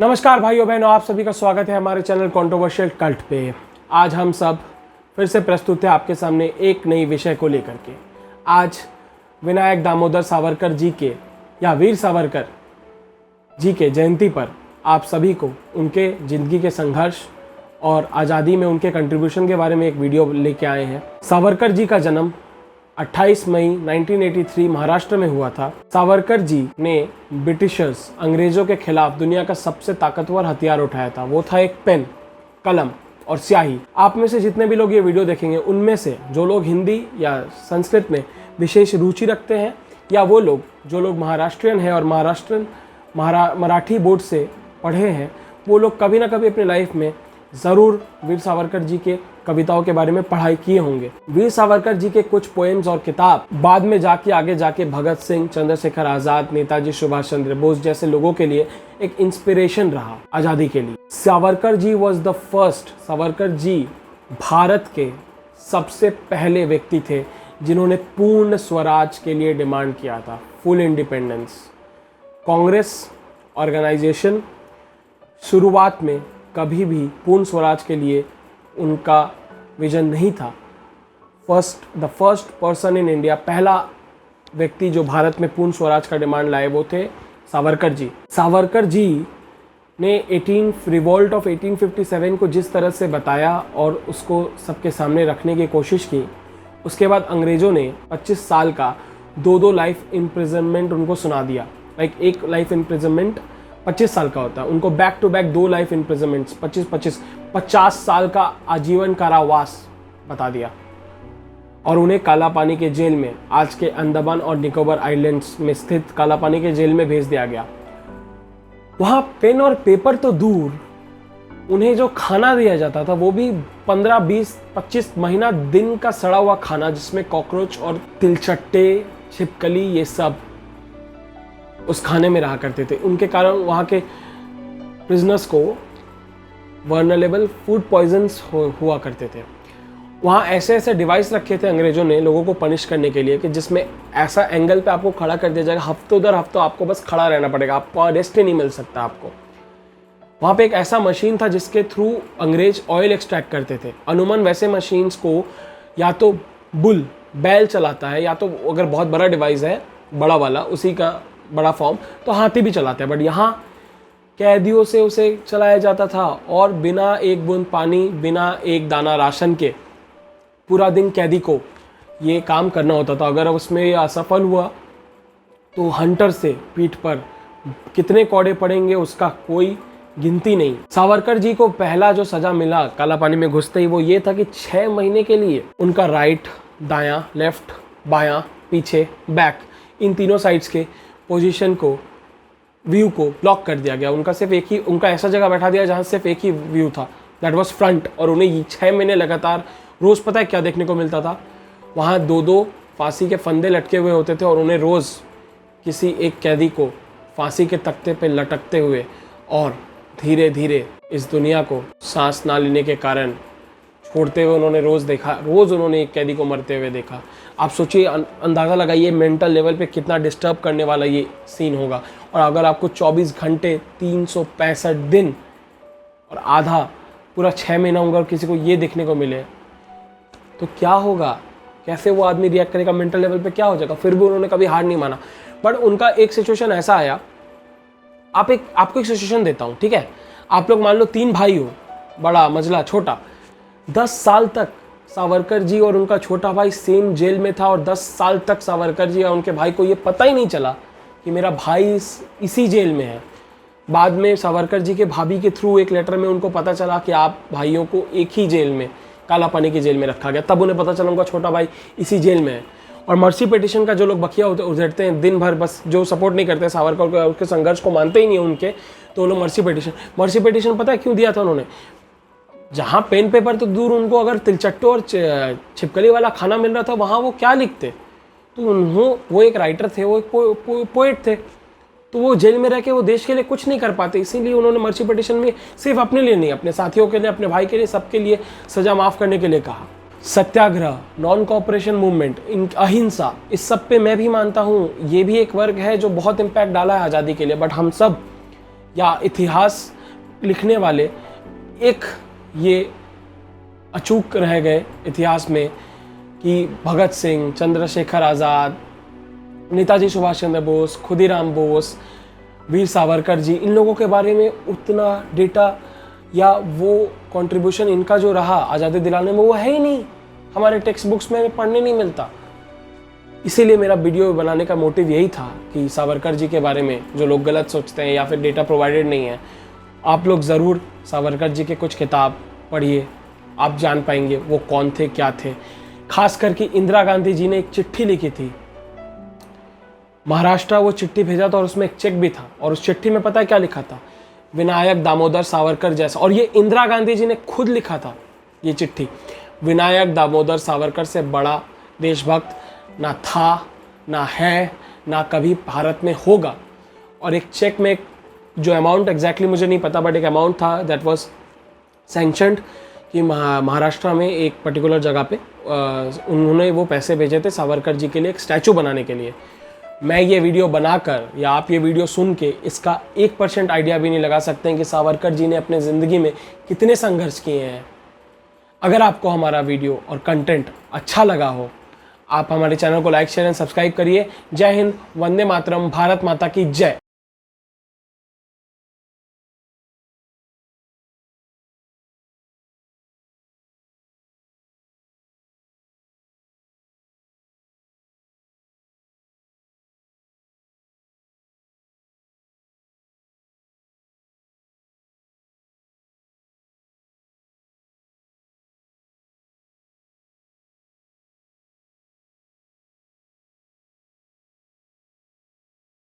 नमस्कार भाइयों बहनों, आप सभी का स्वागत है हमारे चैनल कंट्रोवर्शियल कल्ट पे। आज हम सब फिर से प्रस्तुत है आपके सामने एक नई विषय को लेकर के। आज विनायक दामोदर सावरकर जी के या वीर सावरकर जी के जयंती पर आप सभी को उनके ज़िंदगी के संघर्ष और आज़ादी में उनके कंट्रीब्यूशन के बारे में एक वीडियो लेके आए हैं। सावरकर जी का जन्म 28 मई 1983 महाराष्ट्र में हुआ था। सावरकर जी ने ब्रिटिशर्स अंग्रेज़ों के खिलाफ दुनिया का सबसे ताकतवर हथियार उठाया था। वो था एक पेन, कलम और स्याही। आप में से जितने भी लोग ये वीडियो देखेंगे उनमें से जो लोग हिंदी या संस्कृत में विशेष रुचि रखते हैं या वो लोग जो लोग महाराष्ट्रियन हैं और मराठी बोर्ड से पढ़े हैं, वो लोग कभी ना कभी अपनी लाइफ में ज़रूर वीर सावरकर जी के कविताओं के बारे में पढ़ाई किए होंगे। वीर सावरकर जी के कुछ पोएम्स और किताब बाद में आगे जाके भगत सिंह, चंद्रशेखर आज़ाद, नेताजी सुभाष चंद्र बोस जैसे लोगों के लिए एक इंस्पिरेशन रहा आज़ादी के लिए। Savarkar ji was the first. Savarkar ji Bharat के सबसे पहले व्यक्ति थे जिन्होंने पूर्ण स्वराज के लिए डिमांड किया था, फुल इंडिपेंडेंस। कांग्रेस ऑर्गेनाइजेशन शुरुआत में कभी भी पूर्ण स्वराज के लिए उनका विजन नहीं था। The first person in India, पहला व्यक्ति जो भारत में पूर्ण स्वराज का डिमांड लाए वो थे सावरकर जी। सावरकर जी ने रिवोल्ट ऑफ 1857 को जिस तरह से बताया और उसको सबके सामने रखने की कोशिश की, उसके बाद अंग्रेज़ों ने 25 साल का दो लाइफ इम्प्रिजनमेंट उनको सुना दिया। एक लाइफ इम्प्रिजनमेंट 25 साल का होता है, उनको बैक टू बैक 2 लाइफ इम्प्रिजनमेंट्स 50 साल का आजीवन कारावास बता दिया और उन्हें काला पानी के जेल में, आज के अंडमान और निकोबार आइलैंड्स में स्थित काला पानी के जेल में भेज दिया गया। वहाँ पेन और पेपर तो दूर, उन्हें जो खाना दिया जाता था वो भी 15, 20, 25 महीना दिन का सड़ा हुआ खाना, जिसमें कॉकरोच और तिलचट्टे, छिपकली ये सब उस खाने में रहा करते थे। उनके कारण वहाँ के प्रिजनर्स को वर्नरेबल फूड पॉइजन्स हुआ करते थे। वहाँ ऐसे डिवाइस रखे थे अंग्रेज़ों ने लोगों को पनिश करने के लिए कि जिसमें ऐसा एंगल पे आपको खड़ा कर दिया जाएगा, हफ्तों दर हफ्तों आपको बस खड़ा रहना पड़ेगा, आपको रेस्ट ही नहीं मिल सकता आपको। वहाँ पे एक ऐसा मशीन था जिसके थ्रू अंग्रेज ऑयल एक्सट्रैक्ट करते थे। अमूमन वैसे मशीन्स को या तो बैल चलाता है, या तो अगर बहुत बड़ा डिवाइस है, बड़ा वाला, उसी का बड़ा फॉर्म, तो हाथी भी चलाते हैं। बट यहाँ कैदियों से उसे चलाया जाता था और बिना एक बूंद पानी, बिना एक दाना राशन के पूरा दिन कैदी को ये काम करना होता था। अगर उसमें ये असफल हुआ तो हंटर से पीठ पर कितने कौड़े पड़ेंगे उसका कोई गिनती नहीं। सावरकर जी को पहला जो सज़ा मिला काला पानी में घुसते ही वो ये था कि 6 महीने के लिए उनका राइट, दायां, लेफ्ट, बायां, पीछे, बैक, इन तीनों साइड्स के पोजीशन को, व्यू को ब्लॉक कर दिया गया। उनका ऐसा जगह बैठा दिया जहाँ सिर्फ एक ही व्यू था, दैट वाज फ्रंट। और उन्हें 6 महीने लगातार रोज़ पता है क्या देखने को मिलता था? वहाँ 2 फांसी के फंदे लटके हुए होते थे और उन्हें रोज़ किसी एक कैदी को फांसी के तख्ते पे लटकते हुए और धीरे धीरे इस दुनिया को सांस ना लेने के कारण छोड़ते हुए उन्होंने रोज़ देखा। रोज़ उन्होंने एक कैदी को मरते हुए देखा। आप सोचिए, अंदाज़ा लगाइए मेंटल लेवल पे कितना डिस्टर्ब करने वाला ये सीन होगा। और अगर आपको 24 घंटे 365 दिन और आधा पूरा 6 महीना होगा और किसी को ये देखने को मिले तो क्या होगा? कैसे वो आदमी रिएक्ट करेगा? मेंटल लेवल पे क्या हो जाएगा? फिर भी उन्होंने कभी हार नहीं माना। बट उनका एक सिचुएशन ऐसा आया, आपको एक सिचुएशन देता हूँ, ठीक है? आप लोग मान लो 3 भाई हो, बड़ा, मझला, छोटा। 10 साल तक सावरकर जी और उनका छोटा भाई सेम जेल में था और 10 साल तक सावरकर जी और उनके भाई को ये पता ही नहीं चला कि मेरा भाई इसी जेल में है। बाद में सावरकर जी के भाभी के थ्रू एक लेटर में उनको पता चला कि आप भाइयों को एक ही जेल में, काला पानी की जेल में रखा गया। तब उन्हें पता चला उनका छोटा भाई इसी जेल में है। और मर्सी पिटिशन का जो लोग बखिया उधेड़ते हैं दिन भर, बस जो सपोर्ट नहीं करते सावरकर को, उसके संघर्ष को मानते ही नहीं उनके, तो उन्होंने मर्सी पिटिशन पता है क्यों दिया था उन्होंने? जहाँ पेन पेपर तो दूर, उनको अगर तिलचट्टू और छिपकली वाला खाना मिल रहा था, वहाँ वो क्या लिखते? तो वो एक राइटर थे, वो एक पोएट थे, तो वो जेल में रह के वो देश के लिए कुछ नहीं कर पाते। इसीलिए उन्होंने मर्सी पिटिशन में सिर्फ अपने लिए नहीं, अपने साथियों के लिए, अपने भाई के लिए, सबके लिए सज़ा माफ़ करने के लिए कहा। सत्याग्रह, नॉन कॉपरेशन मूवमेंट, अहिंसा, इस सब पे मैं भी मानता हूँ ये भी एक वर्ग है जो बहुत इम्पैक्ट डाला है आज़ादी के लिए। बट हम सब या इतिहास लिखने वाले एक ये अचूक रह गए इतिहास में कि भगत सिंह, चंद्रशेखर आज़ाद, नेताजी सुभाष चंद्र बोस, खुदीराम बोस, वीर सावरकर जी, इन लोगों के बारे में उतना डेटा या वो कंट्रीब्यूशन इनका जो रहा आज़ादी दिलाने में वो है ही नहीं, हमारे टेक्स्ट बुक्स में पढ़ने नहीं मिलता। इसीलिए मेरा वीडियो बनाने का मोटिव यही था कि सावरकर जी के बारे में जो लोग गलत सोचते हैं या फिर डेटा प्रोवाइडेड नहीं है, आप लोग ज़रूर सावरकर जी के कुछ किताब पढ़िए, आप जान पाएंगे वो कौन थे, क्या थे। खास करके इंदिरा गांधी जी ने एक चिट्ठी लिखी थी महाराष्ट्र, वो चिट्ठी भेजा था और उसमें एक चेक भी था, और उस चिट्ठी में पता है क्या लिखा था, विनायक दामोदर सावरकर जैसा। और ये इंदिरा गांधी जी ने खुद लिखा था ये चिट्ठी, विनायक दामोदर सावरकर से बड़ा देशभक्त ना था, ना है, ना कभी भारत में होगा। और एक चेक में जो अमाउंट एग्जैक्टली मुझे नहीं पता, बट एक अमाउंट था दैट वाज सैंक्शनड कि महाराष्ट्र में एक पर्टिकुलर जगह पे उन्होंने वो पैसे भेजे थे सावरकर जी के लिए एक स्टैचू बनाने के लिए। मैं ये वीडियो बनाकर या आप ये वीडियो सुन के इसका 1% आइडिया भी नहीं लगा सकते हैं कि सावरकर जी ने अपने ज़िंदगी में कितने संघर्ष किए हैं। अगर आपको हमारा वीडियो और कंटेंट अच्छा लगा हो, आप हमारे चैनल को लाइक, शेयर एंड सब्सक्राइब करिए। जय हिंद, वंदे मातरम, भारत माता की जय।